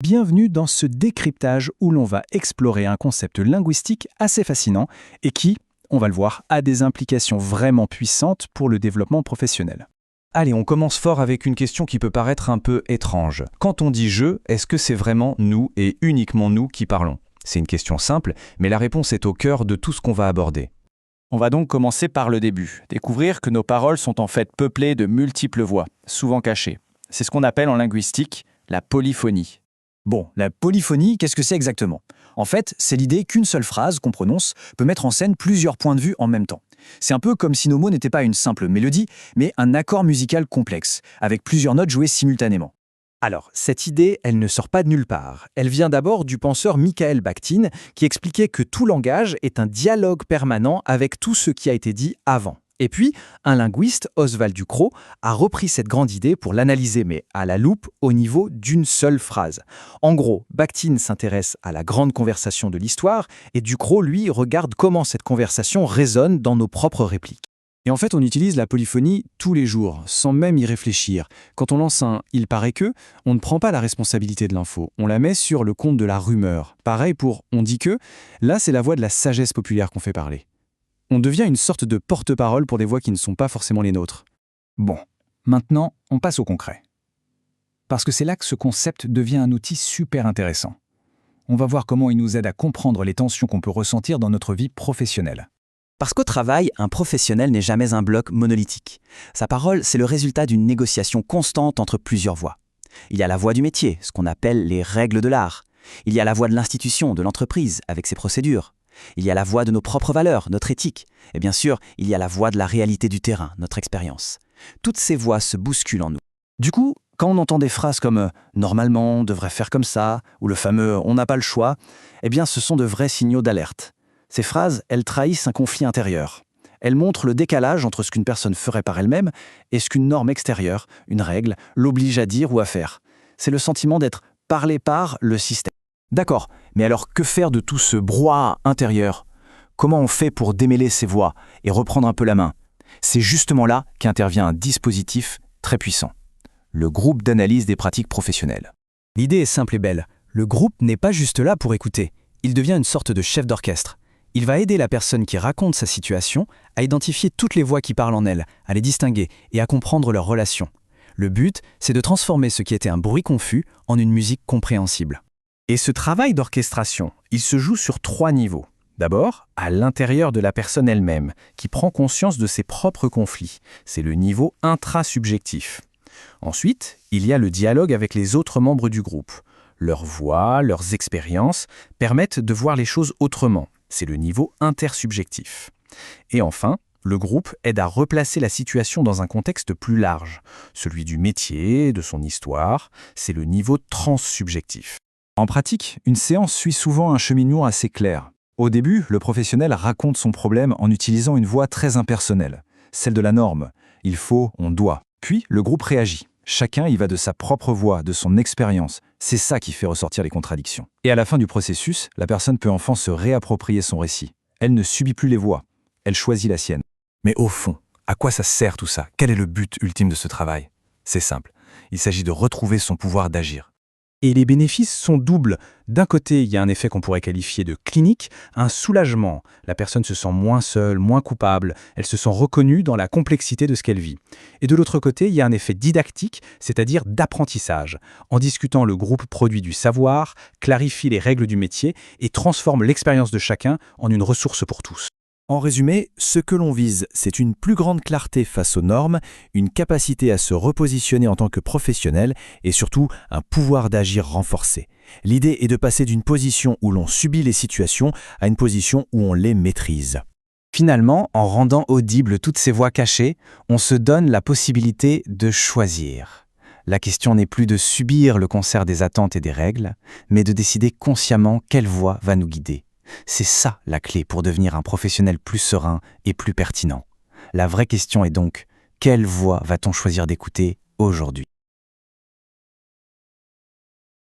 Bienvenue dans ce décryptage où l'on va explorer un concept linguistique assez fascinant et qui, on va le voir, a des implications vraiment puissantes pour le développement professionnel. Allez, on commence fort avec une question qui peut paraître un peu étrange. Quand on dit « je », est-ce que c'est vraiment nous et uniquement nous qui parlons? C'est une question simple, mais la réponse est au cœur de tout ce qu'on va aborder. On va donc commencer par le début, découvrir que nos paroles sont en fait peuplées de multiples voix, souvent cachées. C'est ce qu'on appelle en linguistique la polyphonie. Bon, la polyphonie, qu'est-ce que c'est exactement? En fait, c'est l'idée qu'une seule phrase qu'on prononce peut mettre en scène plusieurs points de vue en même temps. C'est un peu comme si nos mots n'étaient pas une simple mélodie, mais un accord musical complexe, avec plusieurs notes jouées simultanément. Alors, cette idée, elle ne sort pas de nulle part. Elle vient d'abord du penseur Mikhaël Bakhtin, qui expliquait que tout langage est un dialogue permanent avec tout ce qui a été dit avant. Et puis, un linguiste, Oswald Ducrot, a repris cette grande idée pour l'analyser, mais à la loupe, au niveau d'une seule phrase. En gros, Bakhtin s'intéresse à la grande conversation de l'histoire, et Ducrot, lui, regarde comment cette conversation résonne dans nos propres répliques. Et en fait, on utilise la polyphonie tous les jours, sans même y réfléchir. Quand on lance un « il paraît que », on ne prend pas la responsabilité de l'info, on la met sur le compte de la rumeur. Pareil pour « on dit que », là c'est la voix de la sagesse populaire qu'on fait parler. On devient une sorte de porte-parole pour des voix qui ne sont pas forcément les nôtres. Bon, maintenant, on passe au concret. Parce que c'est là que ce concept devient un outil super intéressant. On va voir comment il nous aide à comprendre les tensions qu'on peut ressentir dans notre vie professionnelle. Parce qu'au travail, un professionnel n'est jamais un bloc monolithique. Sa parole, c'est le résultat d'une négociation constante entre plusieurs voix. Il y a la voix du métier, ce qu'on appelle les règles de l'art. Il y a la voix de l'institution, de l'entreprise, avec ses procédures. Il y a la voix de nos propres valeurs, notre éthique. Et bien sûr, il y a la voix de la réalité du terrain, notre expérience. Toutes ces voix se bousculent en nous. Du coup, quand on entend des phrases comme « normalement, on devrait faire comme ça » ou le fameux « on n'a pas le choix », eh bien ce sont de vrais signaux d'alerte. Ces phrases, elles trahissent un conflit intérieur. Elles montrent le décalage entre ce qu'une personne ferait par elle-même et ce qu'une norme extérieure, une règle, l'oblige à dire ou à faire. C'est le sentiment d'être parlé par le système. D'accord, mais alors que faire de tout ce brouhaha intérieur? Comment on fait pour démêler ces voix et reprendre un peu la main? C'est justement là qu'intervient un dispositif très puissant. Le groupe d'analyse des pratiques professionnelles. L'idée est simple et belle. Le groupe n'est pas juste là pour écouter. Il devient une sorte de chef d'orchestre. Il va aider la personne qui raconte sa situation à identifier toutes les voix qui parlent en elle, à les distinguer et à comprendre leurs relations. Le but, c'est de transformer ce qui était un bruit confus en une musique compréhensible. Et ce travail d'orchestration, il se joue sur 3 niveaux. D'abord, à l'intérieur de la personne elle-même, qui prend conscience de ses propres conflits. C'est le niveau intrasubjectif. Ensuite, il y a le dialogue avec les autres membres du groupe. Leurs voix, leurs expériences permettent de voir les choses autrement. C'est le niveau intersubjectif. Et enfin, le groupe aide à replacer la situation dans un contexte plus large. Celui du métier, de son histoire, c'est le niveau transsubjectif. En pratique, une séance suit souvent un cheminement assez clair. Au début, le professionnel raconte son problème en utilisant une voix très impersonnelle, celle de la norme. Il faut, on doit. Puis, le groupe réagit. Chacun y va de sa propre voix, de son expérience. C'est ça qui fait ressortir les contradictions. Et à la fin du processus, la personne peut enfin se réapproprier son récit. Elle ne subit plus les voix, elle choisit la sienne. Mais au fond, à quoi ça sert tout ça? Quel est le but ultime de ce travail? C'est simple, il s'agit de retrouver son pouvoir d'agir. Et les bénéfices sont doubles. D'un côté, il y a un effet qu'on pourrait qualifier de clinique, un soulagement. La personne se sent moins seule, moins coupable, elle se sent reconnue dans la complexité de ce qu'elle vit. Et de l'autre côté, il y a un effet didactique, c'est-à-dire d'apprentissage. En discutant, le groupe produit du savoir, clarifie les règles du métier et transforme l'expérience de chacun en une ressource pour tous. En résumé, ce que l'on vise, c'est une plus grande clarté face aux normes, une capacité à se repositionner en tant que professionnel et surtout un pouvoir d'agir renforcé. L'idée est de passer d'une position où l'on subit les situations à une position où on les maîtrise. Finalement, en rendant audibles toutes ces voix cachées, on se donne la possibilité de choisir. La question n'est plus de subir le concert des attentes et des règles, mais de décider consciemment quelle voie va nous guider. C'est ça la clé pour devenir un professionnel plus serein et plus pertinent. La vraie question est donc, quelle voix va-t-on choisir d'écouter aujourd'hui ?